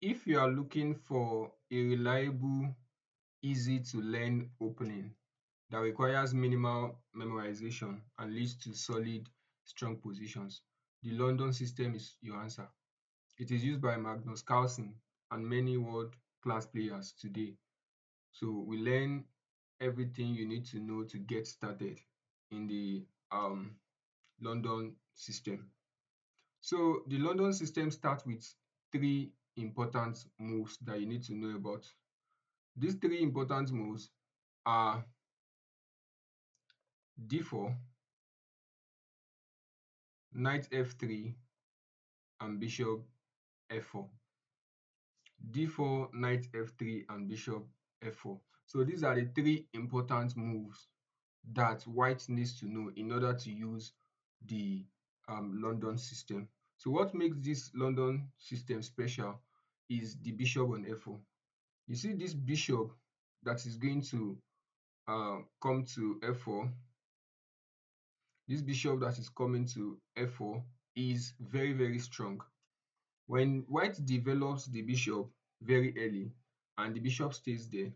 If you are looking for a reliable, easy to learn opening that requires minimal memorization and leads to solid, strong positions, the London system is your answer. It is used by Magnus Carlsen and many world-class players today. So we learn everything you need to know to get started in the London system. So the London system starts with three important moves that you need to know about. These three important moves are d4, knight f3, and bishop f4. d4, knight f3, and bishop f4. So these are the three important moves that white needs to know in order to use the London system. So what makes this London system special is the bishop on f4. You see this bishop that is going to come to f4. This bishop that is coming to f4 is very, very strong. When white develops the bishop very early and the bishop stays there,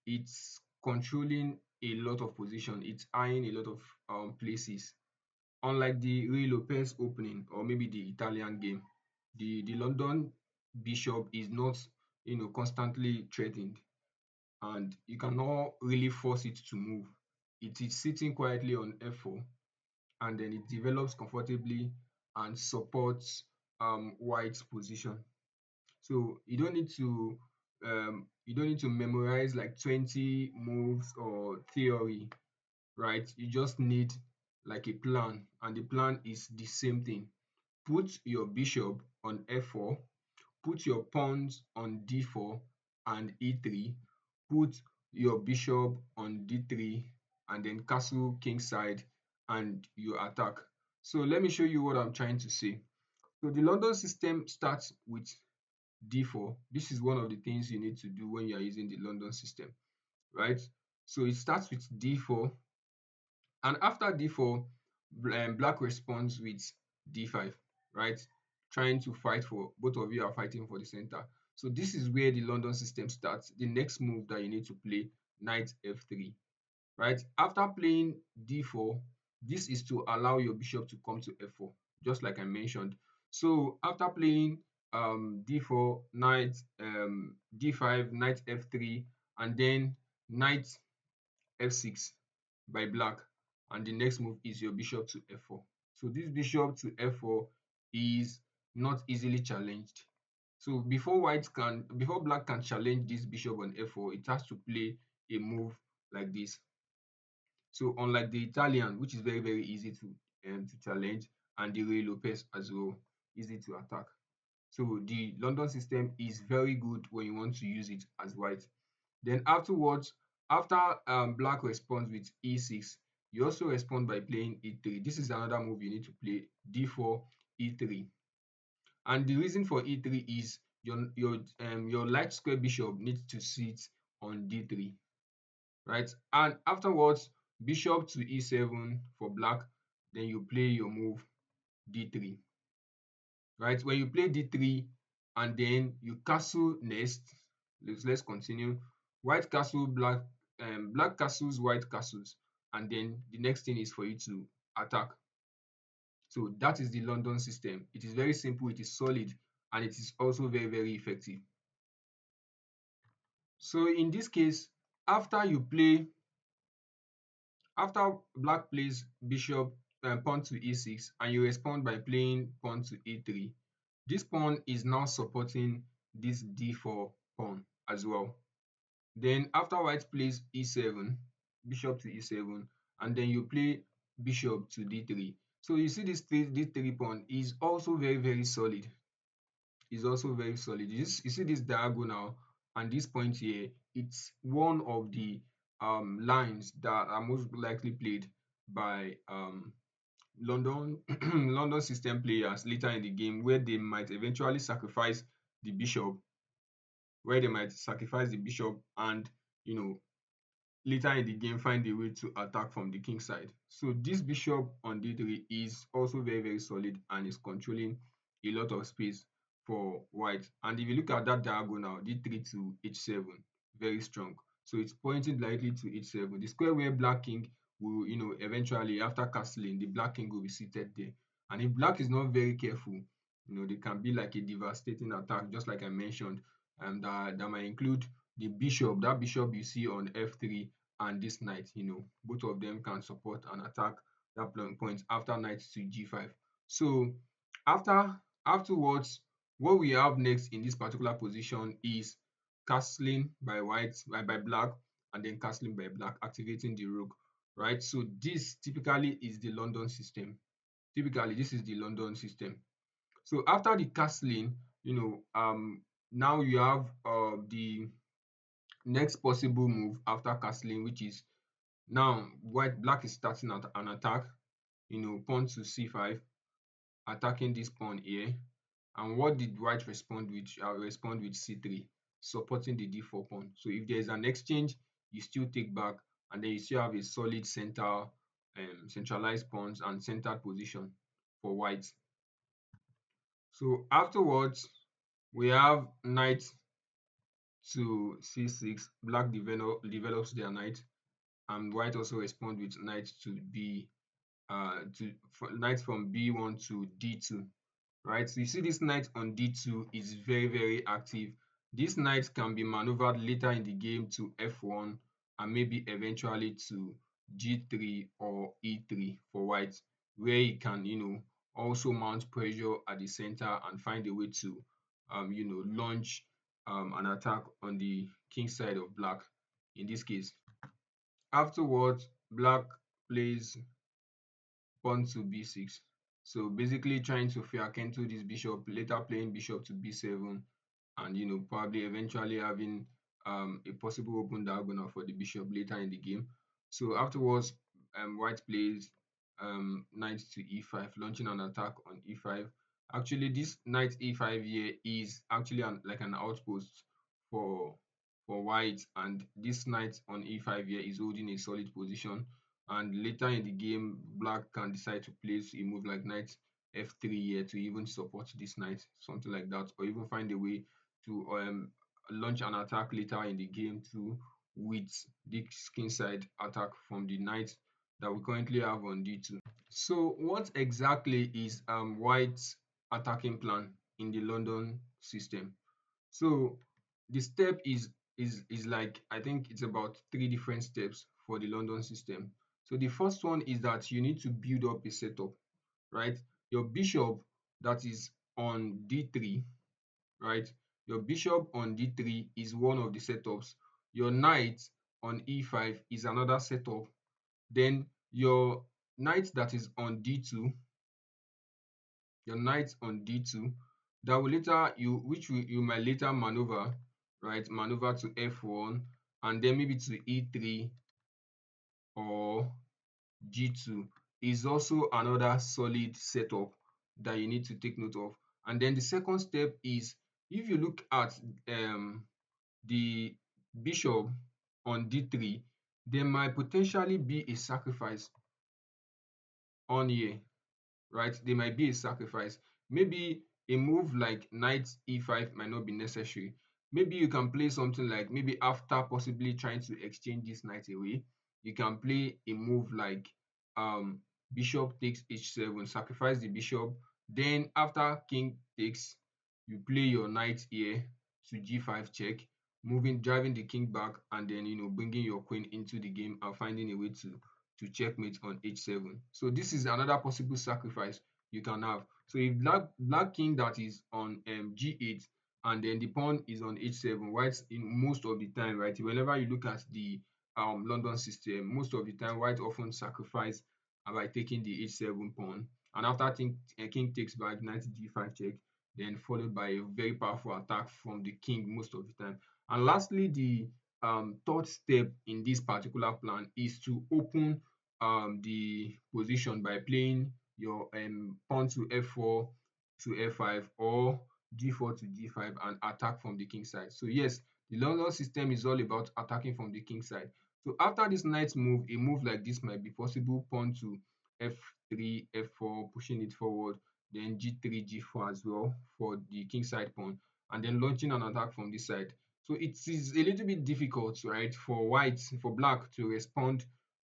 it's controlling a lot of position. It's eyeing a lot of places. Unlike the Rui Lopez opening or maybe the Italian game, the London bishop is not constantly threatened, and you cannot really force it to move. It is sitting quietly on f4, and then it develops comfortably and supports white's position. So you don't need to memorize like 20 moves or theory, right? You just need like a plan, and the plan is the same thing. Put your bishop on f4, put your pawns on d4 and e3, put your bishop on d3, and then castle kingside, and you attack. So let me show you what I'm trying to say. So the London system starts with d4. This is one of the things you need to do when you are using the London system, right? So it starts with d4, and after d4, black responds with d5, right? Trying to fight for, both of you are fighting for the center. So this is where the London system starts. The next move that you need to play, knight f3, right? After playing d4, this is to allow your bishop to come to f4, just like I mentioned. So after playing d4, knight d5, knight f3, and then knight f6 by black, and the next move is your bishop to f4. So this bishop to f4 is not easily challenged. So before black can challenge this bishop on f4, it has to play a move like this. So unlike the Italian, which is very, very easy to challenge, and the Rey Lopez as well, easy to attack. So the London system is very good when you want to use it as white. Then afterwards, after black responds with e6, you also respond by playing e3. This is another move you need to play, d4, e3. And the reason for e3 is your light square bishop needs to sit on d3, right? And afterwards, bishop to e7 for black, then you play your move d3, right? When you play d3 and then you castle next, let's continue. White castle, black castles, white castles, and then the next thing is for you to attack. So that is the London system. It is very simple, it is solid, and it is also very, very effective. So in this case, after you play after black plays bishop pawn to e6 and you respond by playing pawn to e3, this pawn is now supporting this d4 pawn as well. Then after white plays e7, bishop to e7, and then you play bishop to d3. So you see this d3 pawn is also very, very solid. Is also very solid. You see this diagonal and this point here, it's one of the lines that are most likely played by London London system players later in the game, where they might eventually sacrifice the bishop, and you know later in the game find a way to attack from the king side. So this bishop on d3 is also very, very solid and is controlling a lot of space for white. And if you look at that diagonal, d3 to h7, very strong. So it's pointing directly to h7. The square where black king will, eventually after castling, the black king will be seated there. And if black is not very careful, they can be like a devastating attack, just like I mentioned, that might include the bishop. That bishop you see on f3 and this knight, both of them can support and attack that point after knight to g5. So afterwards, what we have next in this particular position is castling by white by black, and then castling by black, activating the rook, right? So this typically is the London system. Typically, this is the London system. So after the castling, now you have the next possible move after castling, which is now black is starting at an attack, pawn to c5, attacking this pawn here. And what did white respond with? Respond with c3, supporting the d4 pawn. So if there is an exchange, you still take back, and then you still have a solid centralized pawns and centered position for white. So afterwards, we have knight to c6. Black develops their knight, and white also respond with knight to b knight from b1 to d2, right? So you see this knight on d2 is very, very active. This knight can be maneuvered later in the game to f1 and maybe eventually to g3 or e3 for white, where he can, also mount pressure at the center and find a way to, launch an attack on the king side of black in this case. Afterwards, black plays pawn to b6. So basically trying to Fianchetto this bishop, later playing bishop to b7, and probably eventually having a possible open diagonal for the bishop later in the game. So afterwards, white plays knight to e5, launching an attack on e5. Actually, this knight e5 here is actually like an outpost for white, and this knight on e5 here is holding a solid position. And later in the game, black can decide to place a move like knight f3 here to even support this knight, something like that, or even find a way to launch an attack later in the game too, with this kingside attack from the knight that we currently have on d2. So what exactly is white's attacking plan in the London system? So the step is like, I think it's about 3 different steps for the London system. So the first one is that you need to build up a setup, right? Your bishop that is on d3, right? Your bishop on d3 is one of the setups. Your knight on e5 is another setup. Then your knight that is on d2, your knight on d2, that will later you might later maneuver, right? Maneuver to f1, and then maybe to e3 or g2 is also another solid setup that you need to take note of. And then the second step is, if you look at the bishop on d3, there might potentially be a sacrifice on here, right? There might be a sacrifice. Maybe a move like knight e5 might not be necessary. Maybe you can play something like, maybe after possibly trying to exchange this knight away, you can play a move like bishop takes h7, sacrifice the bishop. Then after king takes, you play your knight here to g5 check, driving the king back, and then bringing your queen into the game and finding a way to checkmate on h7. So this is another possible sacrifice you can have. So if black king that is on g8, and then the pawn is on h7, white in most of the time, right? Whenever you look at the London system, most of the time white often sacrifice by taking the h7 pawn, and after king takes back, knight d5 check, then followed by a very powerful attack from the king most of the time. And lastly, the third step in this particular plan is to open the position by playing your pawn to f4 to f5 or g4 to g5 and attack from the king side. So yes, the London system is all about attacking from the king side. So after this knight move, a move like this might be possible: pawn to f3, f4, pushing it forward. then g3, g4 as well for the king side pawn, and then launching an attack from this side. So it is a little bit difficult, right, for black to respond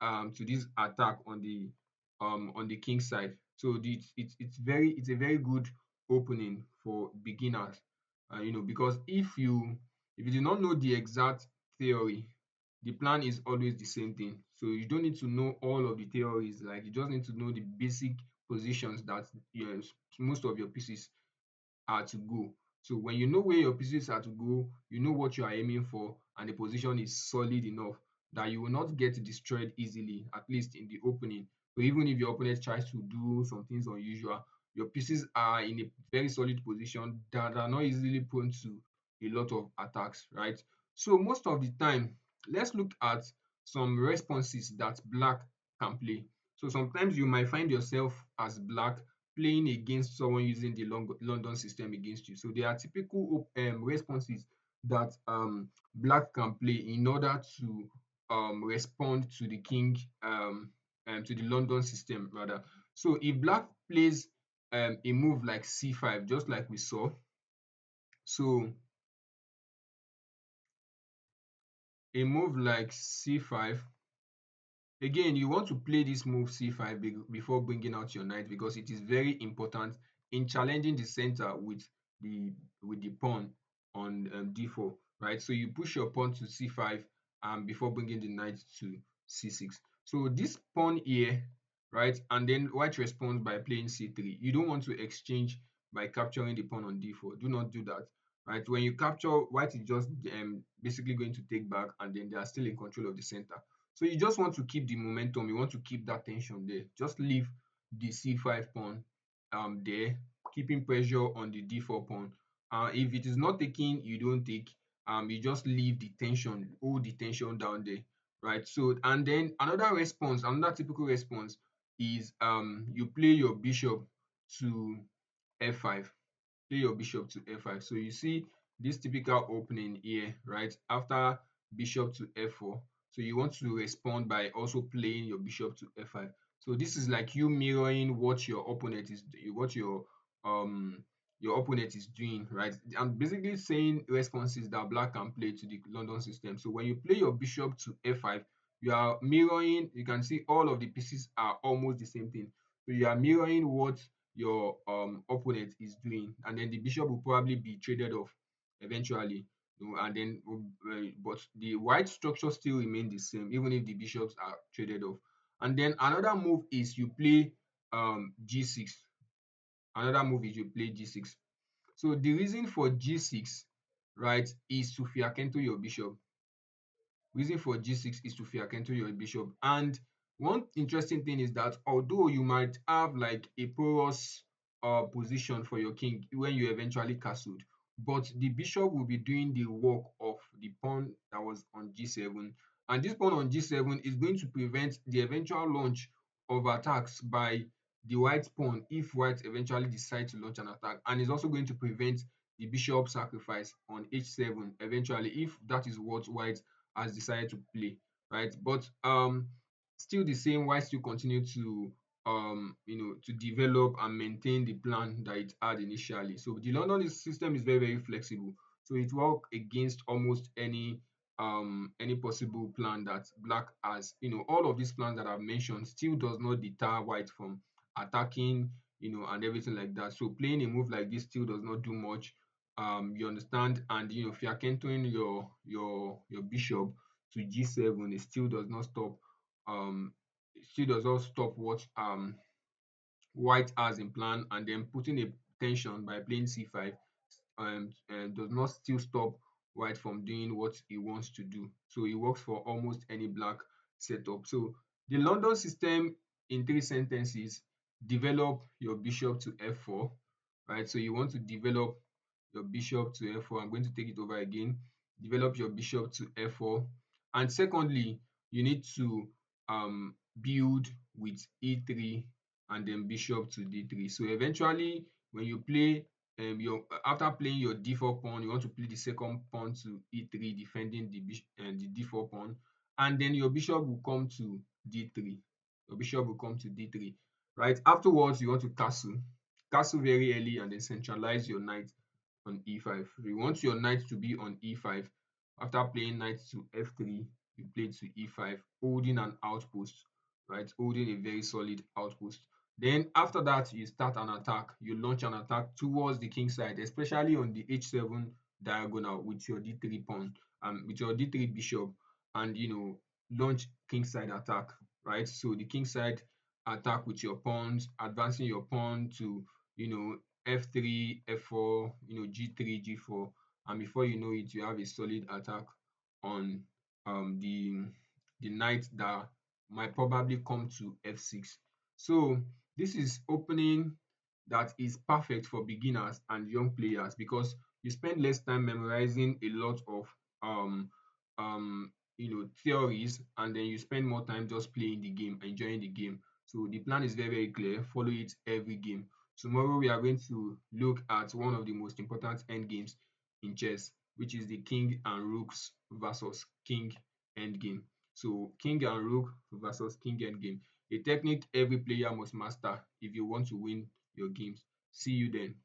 to this attack on the king side. So it's a very good opening for beginners, because if you do not know the exact theory, the plan is always the same thing. So you don't need to know all of the theories. Like, you just need to know the basic positions that most of your pieces are to go. So when you know where your pieces are to go, you know what you are aiming for, and the position is solid enough that you will not get destroyed easily, at least in the opening. So even if your opponent tries to do some things unusual, your pieces are in a very solid position that are not easily prone to a lot of attacks, right? So most of the time, let's look at some responses that black can play. So sometimes you might find yourself as black playing against someone using the London system against you. So there are typical responses that black can play in order to respond to the king, to the London system rather. So if black plays a move like c5, just like we saw, so a move like c5. Again, you want to play this move c5 before bringing out your knight, because it is very important in challenging the center with the pawn on d4, right? So you push your pawn to c5 before bringing the knight to c6. So this pawn here, right, and then white responds by playing c3. You don't want to exchange by capturing the pawn on d4. Do not do that, right? When you capture, white is just basically going to take back, and then they are still in control of the center. So you just want to keep the momentum, you want to keep that tension there. Just leave the c5 pawn there, keeping pressure on the d4 pawn. If it is not taking, you don't take. You just leave the tension, hold the tension down there, right? So, and then another typical response is you play your bishop to f5. Play your bishop to f5. So you see this typical opening here, right? After bishop to f4. So you want to respond by also playing your bishop to f5. So this is like you mirroring what your opponent is doing, right? I'm basically saying responses that black can play to the London system. So when you play your bishop to f5, you are mirroring, you can see all of the pieces are almost the same thing. So you are mirroring what your opponent is doing, and then the bishop will probably be traded off eventually, and then but the white structure still remain the same even if the bishops are traded off. And then another move is you play g6. Another move is you play g6. So the reason for g6, right, is to fianchetto your bishop. Reason for g6 is to fianchetto your bishop. And one interesting thing is that although you might have like a porous position for your king when you eventually castled, but the bishop will be doing the work of the pawn that was on g7, and this pawn on g7 is going to prevent the eventual launch of attacks by the white pawn if white eventually decide to launch an attack, and is also going to prevent the bishop sacrifice on h7 eventually if that is what white has decided to play, right? But still the same, white still continue to to develop and maintain the plan that it had initially. So the London system is very, very flexible. So it works against almost any possible plan that black has. All of these plans that I've mentioned still does not deter white from attacking, and everything like that. So playing a move like this still does not do much. You understand, and if you are entering your bishop to g7, it still does not stop what white has in plan, and then putting a tension by playing c5 does not still stop white from doing what he wants to do. So it works for almost any black setup. So the London system, in three sentences: develop your bishop to f4, right? So you want to develop your bishop to f4. I'm going to take it over again. Develop your bishop to f4. And secondly, you need to build with e3 and then bishop to d3. So eventually, when you play your after playing your d4 pawn, you want to play the second pawn to e3, defending the d4 pawn, and then your bishop will come to d3. Your bishop will come to d3. Right afterwards, you want to castle. Castle very early and then centralize your knight on e5. You want your knight to be on e5. After playing knight to f3, you play to e5, holding an outpost, right? Holding a very solid outpost. Then after that, you start an attack. You launch an attack towards the king side, especially on the h7 diagonal with your d3 pawn, with your d3 bishop, and launch king side attack, right? So the king side attack with your pawns, advancing your pawn to f3, f4, g3, g4, and before you know it, you have a solid attack on the knight that might probably come to f6. So this is opening that is perfect for beginners and young players because you spend less time memorizing a lot of um theories, and then you spend more time just playing the game, enjoying the game. So the plan is very, very clear. Follow it every game. Tomorrow we are going to look at one of the most important end games in chess, which is the king and rooks versus king end game. So king and rook versus king end game. A technique every player must master if you want to win your games. See you then.